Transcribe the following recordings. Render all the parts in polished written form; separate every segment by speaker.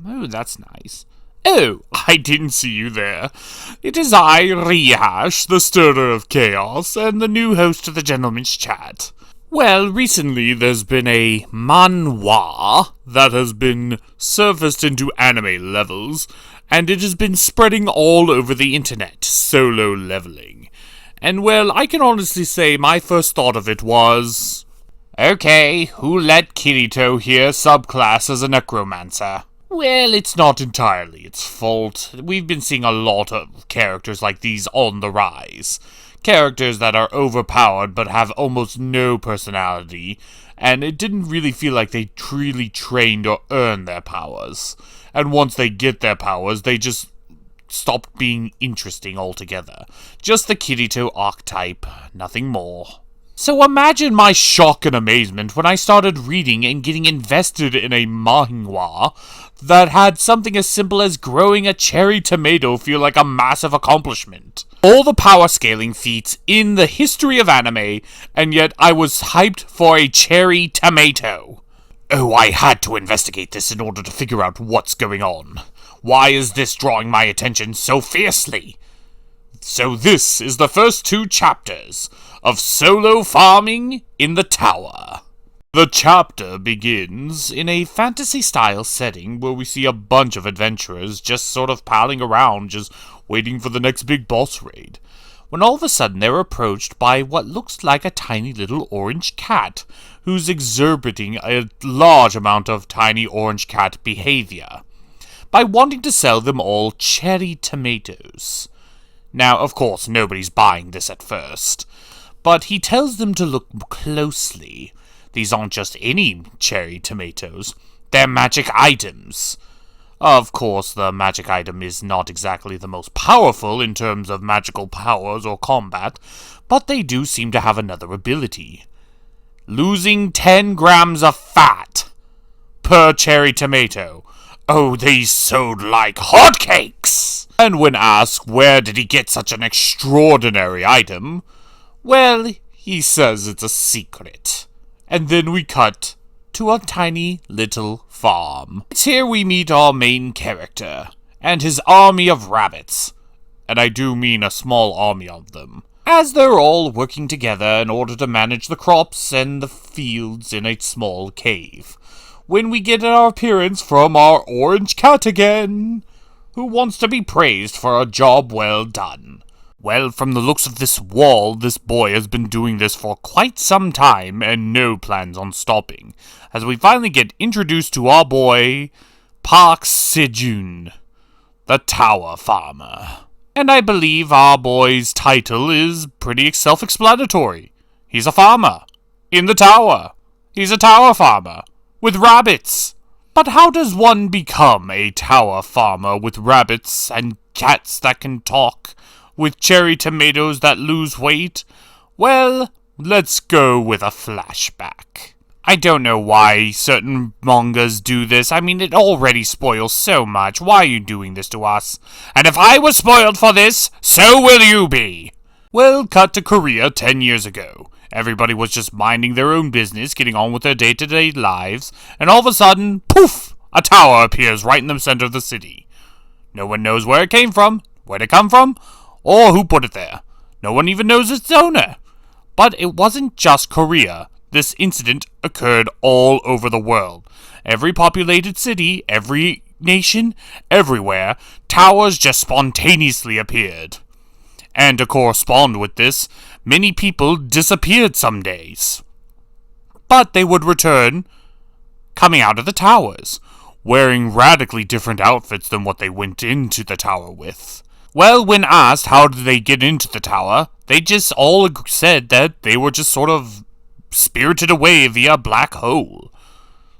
Speaker 1: Oh, that's nice. Oh, I didn't see you there. It is I, Rehash, the stirrer of chaos, and the new host of the Gentleman's Chat. Well, recently there's been a manhwa that has been surfaced into anime levels, and it has been spreading all over the internet, Solo Leveling. And well, I can honestly say my first thought of it was, okay, who let Kirito here subclass as a necromancer? Well, it's not entirely its fault. We've been seeing a lot of characters like these on the rise. Characters that are overpowered but have almost no personality, and it didn't really feel like they truly trained or earned their powers. And once they get their powers, they just stopped being interesting altogether. Just the Kirito archetype, nothing more. So imagine my shock and amazement when I started reading and getting invested in a manhwa that had something as simple as growing a cherry tomato feel like a massive accomplishment. All the power scaling feats in the history of anime, and yet I was hyped for a cherry tomato. Oh, I had to investigate this in order to figure out what's going on. Why is this drawing my attention so fiercely? So this is the first 2 chapters of Solo Farming in the Tower. The chapter begins in a fantasy-style setting where we see a bunch of adventurers just sort of palling around, just waiting for the next big boss raid, when all of a sudden they're approached by what looks like a tiny little orange cat, who's exhibiting a large amount of tiny orange cat behavior, by wanting to sell them all cherry tomatoes. Now, of course, nobody's buying this at first, but he tells them to look closely. These aren't just any cherry tomatoes, they're magic items. Of course, the magic item is not exactly the most powerful in terms of magical powers or combat, but they do seem to have another ability. Losing 10 grams of fat per cherry tomato. Oh, these sold like hotcakes! And when asked where did he get such an extraordinary item, well, he says it's a secret. And then we cut to a tiny little farm. It's here we meet our main character, and his army of rabbits. And I do mean a small army of them, as they're all working together in order to manage the crops and the fields in a small cave. When we get our appearance from our orange cat again, who wants to be praised for a job well done. Well, from the looks of this wall, this boy has been doing this for quite some time and no plans on stopping, as we finally get introduced to our boy, Park Sejun, the Tower Farmer. And I believe our boy's title is pretty self-explanatory. He's a farmer. In the tower. He's a tower farmer. With rabbits. But how does one become a tower farmer with rabbits and cats that can talk, with cherry tomatoes that lose weight? Well, let's go with a flashback. I don't know why certain mangas do this. I mean, it already spoils so much. Why are you doing this to us? And if I was spoiled for this, so will you be. Well, cut to Korea 10 years ago. Everybody was just minding their own business, getting on with their day-to-day lives, and all of a sudden, poof! A tower appears right in the center of the city. No one knows where it came from, where it come from, or who put it there. No one even knows its owner. But it wasn't just Korea. This incident occurred all over the world. Every populated city, every nation, everywhere, towers just spontaneously appeared. And to correspond with this, many people disappeared some days. But they would return, coming out of the towers, wearing radically different outfits than what they went into the tower with. Well, when asked how did they get into the tower, they just all said that they were just sort of spirited away via a black hole.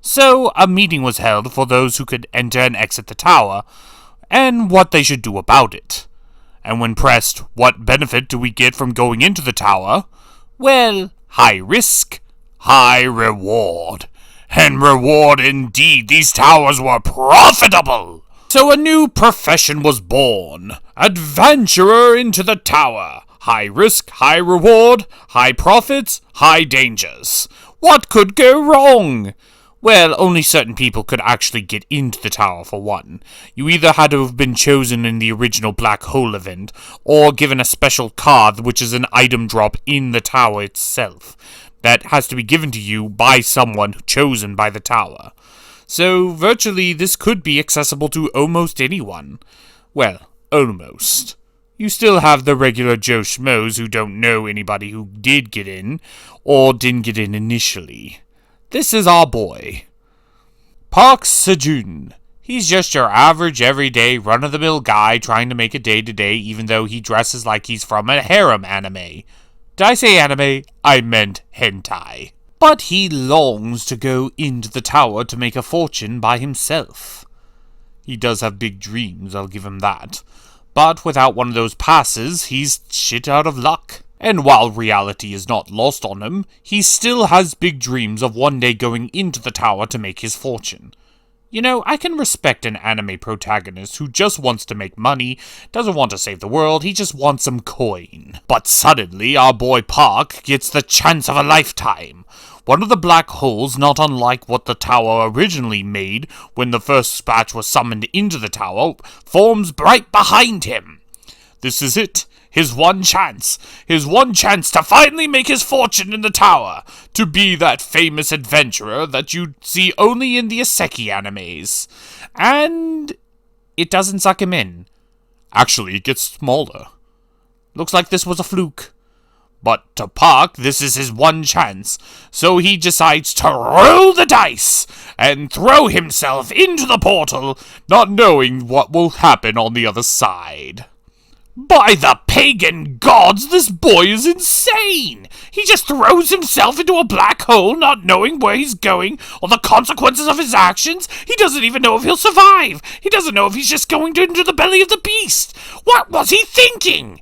Speaker 1: So a meeting was held for those who could enter and exit the tower, and what they should do about it. And when pressed, what benefit do we get from going into the tower? Well, high risk, high reward. And reward indeed, these towers were profitable. So a new profession was born. Adventurer into the tower. High risk, high reward, high profits, high dangers. What could go wrong? Well, only certain people could actually get into the tower, for one. You either had to have been chosen in the original Black Hole event, or given a special card, which is an item drop in the tower itself, that has to be given to you by someone chosen by the tower. So, virtually, this could be accessible to almost anyone. Well, almost. You still have the regular Joe Schmoes who don't know anybody who did get in, or didn't get in initially. This is our boy, Park Sejun. He's just your average, everyday, run-of-the-mill guy trying to make a day-to-day even though he dresses like he's from a harem anime. Did I say anime? I meant hentai. But he longs to go into the tower to make a fortune by himself. He does have big dreams, I'll give him that. But without one of those passes, he's shit out of luck. And while reality is not lost on him, he still has big dreams of one day going into the tower to make his fortune. You know, I can respect an anime protagonist who just wants to make money, doesn't want to save the world, he just wants some coin. But suddenly, our boy Park gets the chance of a lifetime. One of the black holes, not unlike what the tower originally made when the first batch was summoned into the tower, forms right behind him. This is it. His one chance to finally make his fortune in the tower, to be that famous adventurer that you see only in the Isekai animes. And it doesn't suck him in. Actually, it gets smaller. Looks like this was a fluke. But to Park, this is his one chance, so he decides to roll the dice and throw himself into the portal, not knowing what will happen on the other side. By the pagan gods, this boy is insane! He just throws himself into a black hole, not knowing where he's going or the consequences of his actions. He doesn't even know if he'll survive. He doesn't know if he's just going into the belly of the beast. What was he thinking?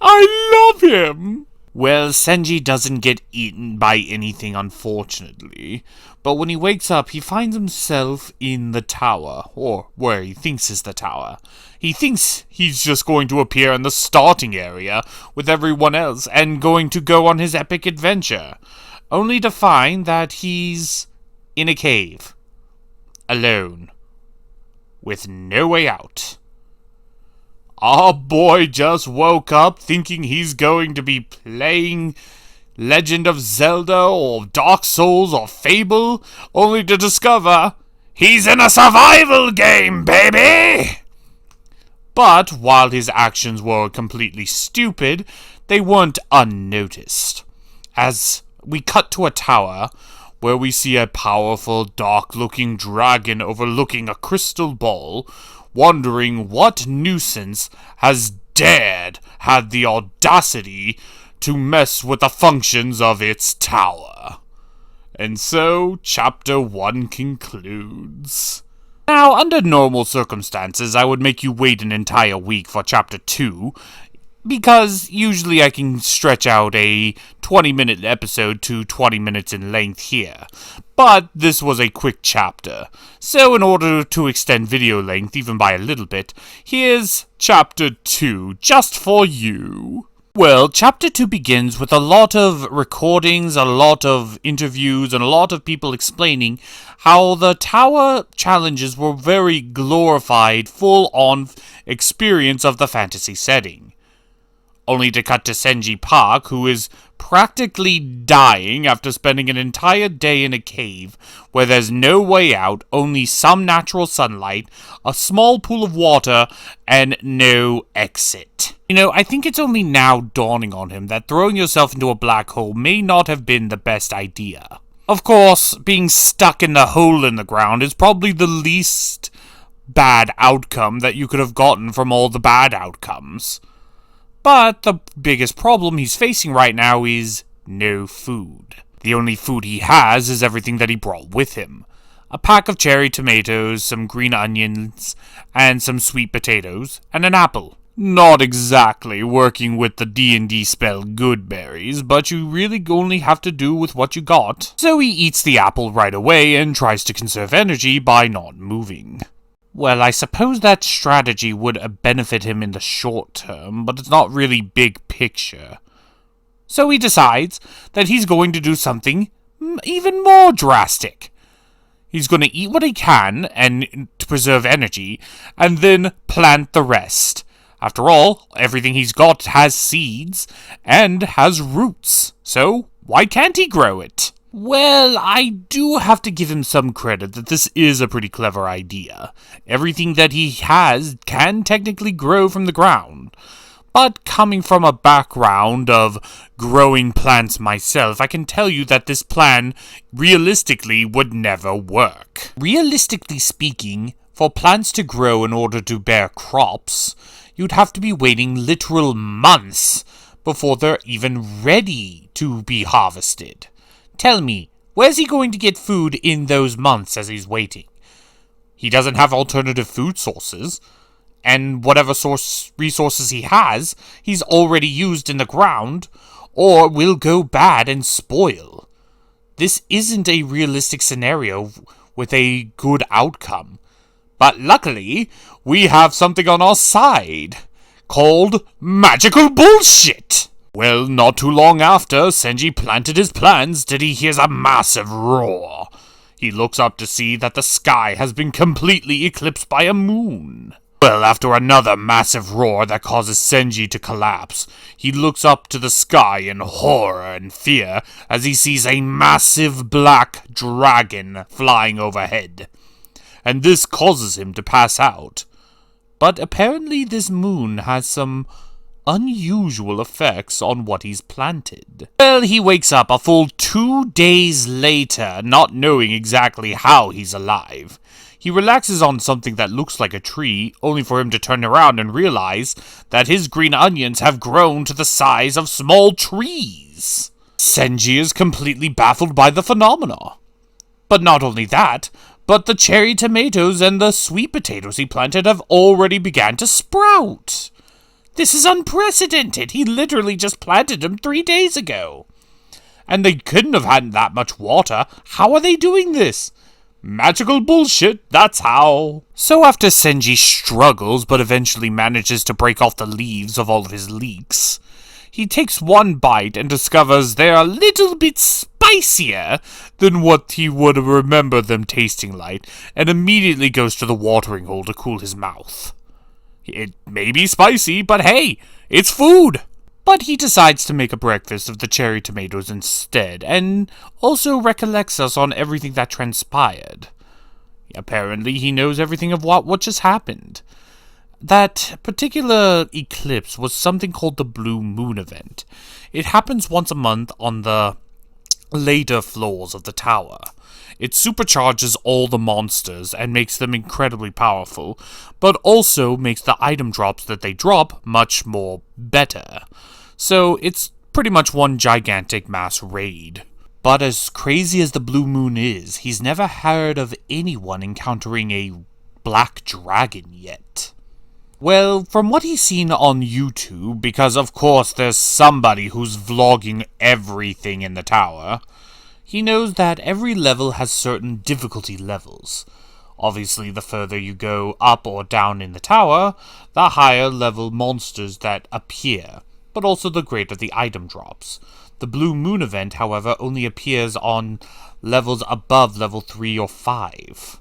Speaker 1: I love him! Well, Senji doesn't get eaten by anything, unfortunately. But when he wakes up, he finds himself in the tower, or where he thinks is the tower. He thinks he's just going to appear in the starting area with everyone else and going to go on his epic adventure, only to find that he's in a cave, alone, with no way out. Our boy just woke up thinking he's going to be playing Legend of Zelda or Dark Souls or Fable, only to discover he's in a survival game, baby! But while his actions were completely stupid, they weren't unnoticed. As we cut to a tower where we see a powerful, dark-looking dragon overlooking a crystal ball, wondering what nuisance has had the audacity to mess with the functions of its tower. And so, Chapter 1 concludes. Now, under normal circumstances, I would make you wait an entire week for Chapter 2, because usually I can stretch out a 20-minute episode to 20 minutes in length here. But this was a quick chapter, so in order to extend video length even by a little bit, here's Chapter 2 just for you. Well, Chapter 2 begins with a lot of recordings, a lot of interviews, and a lot of people explaining how the tower challenges were very glorified, full-on experience of the fantasy setting. Only to cut to Senji Park, who is practically dying after spending an entire day in a cave where there's no way out, only some natural sunlight, a small pool of water, and no exit. You know, I think it's only now dawning on him that throwing yourself into a black hole may not have been the best idea. Of course, being stuck in the hole in the ground is probably the least bad outcome that you could have gotten from all the bad outcomes. But the biggest problem he's facing right now is no food. The only food he has is everything that he brought with him. A pack of cherry tomatoes, some green onions, and some sweet potatoes, and an apple. Not exactly working with the D&D spell good berries, but you really only have to do with what you got. So he eats the apple right away and tries to conserve energy by not moving. Well, I suppose that strategy would benefit him in the short term, but it's not really big picture. So he decides that he's going to do something even more drastic. He's going to eat what he can and to preserve energy, and then plant the rest. After all, everything he's got has seeds and has roots, so why can't he grow it? Well, I do have to give him some credit that this is a pretty clever idea. Everything that he has can technically grow from the ground. But coming from a background of growing plants myself, I can tell you that this plan realistically would never work. Realistically speaking, for plants to grow in order to bear crops, you'd have to be waiting literal months before they're even ready to be harvested. Tell me, where's he going to get food in those months as he's waiting? He doesn't have alternative food sources, and whatever resources he has, he's already used in the ground, or will go bad and spoil. This isn't a realistic scenario with a good outcome. But luckily, we have something on our side, called magical bullshit! Well, not too long after Senji planted his plans did he hear a massive roar. He looks up to see that the sky has been completely eclipsed by a moon. Well, after another massive roar that causes Senji to collapse, he looks up to the sky in horror and fear as he sees a massive black dragon flying overhead. And this causes him to pass out. But apparently this moon has some unusual effects on what he's planted. Well, he wakes up a full 2 days later, not knowing exactly how he's alive. He relaxes on something that looks like a tree, only for him to turn around and realize that his green onions have grown to the size of small trees. Senji is completely baffled by the phenomena. But not only that, but the cherry tomatoes and the sweet potatoes he planted have already began to sprout. This is unprecedented. He literally just planted them 3 days ago. And they couldn't have had that much water. How are they doing this? Magical bullshit, that's how. So after Senji struggles but eventually manages to break off the leaves of all of his leeks, he takes one bite and discovers they're a little bit spicier than what he would remember them tasting like, and immediately goes to the watering hole to cool his mouth. It may be spicy, but hey, it's food! But he decides to make a breakfast of the cherry tomatoes instead, and also recollects us on everything that transpired. Apparently he knows everything of what just happened. That particular eclipse was something called the Blue Moon event. It happens once a month on the later floors of the tower. It supercharges all the monsters and makes them incredibly powerful, but also makes the item drops that they drop much more better. So it's pretty much one gigantic mass raid. But as crazy as the Blue Moon is, he's never heard of anyone encountering a black dragon yet. Well, from what he's seen on YouTube, because of course there's somebody who's vlogging everything in the tower, he knows that every level has certain difficulty levels. Obviously, the further you go up or down in the tower, the higher level monsters that appear, but also the greater the item drops. The Blue Moon event, however, only appears on levels above level 3 or 5.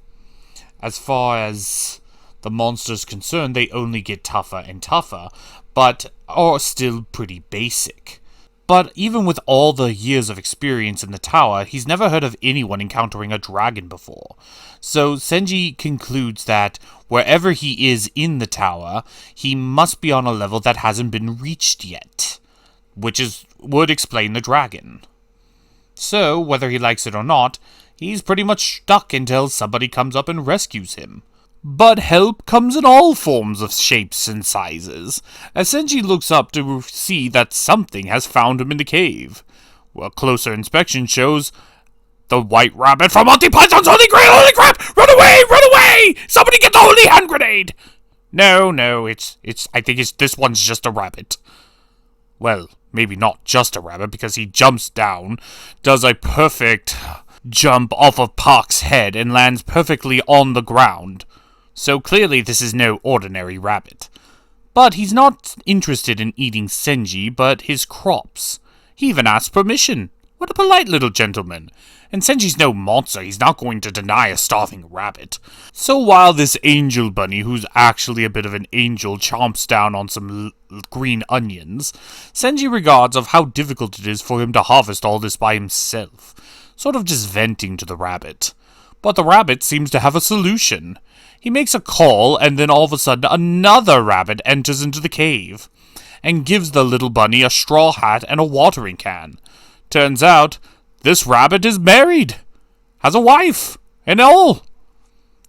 Speaker 1: As far as the monsters concerned, they only get tougher and tougher, but are still pretty basic. But even with all the years of experience in the tower, he's never heard of anyone encountering a dragon before. So Senji concludes that wherever he is in the tower, he must be on a level that hasn't been reached yet, which would explain the dragon. So, whether he likes it or not, he's pretty much stuck until somebody comes up and rescues him. But help comes in all forms of shapes and sizes, as Senji looks up to see that something has found him in the cave. Well, closer inspection shows the white rabbit from Monty Python's Holy Grail. Holy crap! Run away! Run away! Somebody get the holy hand grenade! No, I think this one's just a rabbit. Well, maybe not just a rabbit, because he jumps down, does a perfect jump off of Park's head, and lands perfectly on the ground. So clearly this is no ordinary rabbit. But he's not interested in eating Senji, but his crops. He even asks permission. What a polite little gentleman. And Senji's no monster, he's not going to deny a starving rabbit. So while this angel bunny, who's actually a bit of an angel, chomps down on some green onions, Senji regards of how difficult it is for him to harvest all this by himself, sort of just venting to the rabbit. But the rabbit seems to have a solution. He makes a call, and then all of a sudden another rabbit enters into the cave, and gives the little bunny a straw hat and a watering can. Turns out, this rabbit is married, has a wife, and all.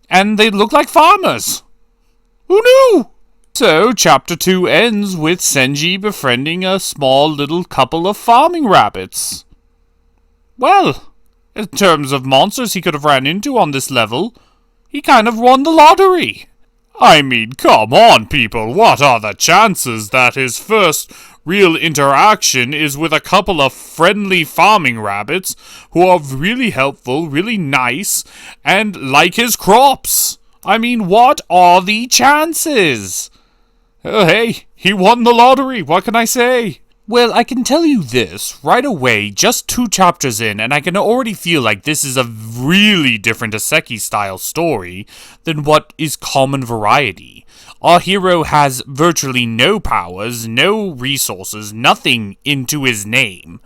Speaker 1: And they look like farmers. Who knew? So, chapter 2 ends with Senji befriending a small little couple of farming rabbits. Well, in terms of monsters he could have ran into on this level, he kind of won the lottery. I mean, come on, people, what are the chances that his first real interaction is with a couple of friendly farming rabbits who are really helpful, really nice, and like his crops? I mean, what are the chances? Oh, hey, he won the lottery, what can I say? Well, I can tell you this right away, just 2 chapters in, and I can already feel like this is a really different Isekai-style story than what is common variety. Our hero has virtually no powers, no resources, nothing into his name,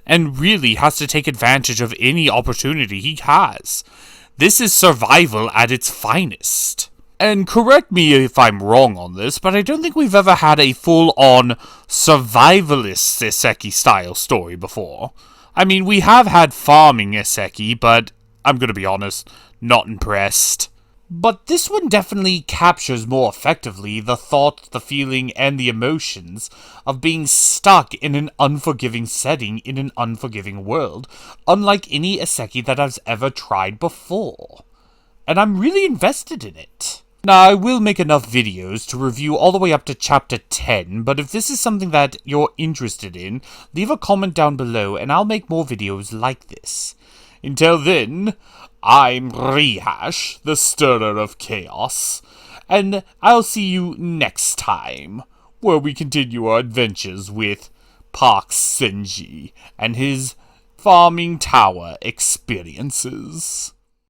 Speaker 1: and really has to take advantage of any opportunity he has. This is survival at its finest. And correct me if I'm wrong on this, but I don't think we've ever had a full-on survivalist isekai-style story before. I mean, we have had farming isekai, but I'm gonna be honest, not impressed. But this one definitely captures more effectively the thought, the feeling, and the emotions of being stuck in an unforgiving setting in an unforgiving world, unlike any isekai that I've ever tried before. And I'm really invested in it. Now, I will make enough videos to review all the way up to chapter 10, but if this is something that you're interested in, leave a comment down below and I'll make more videos like this. Until then, I'm Rehash, the stirrer of chaos, and I'll see you next time, where we continue our adventures with Park Senji and his farming tower experiences.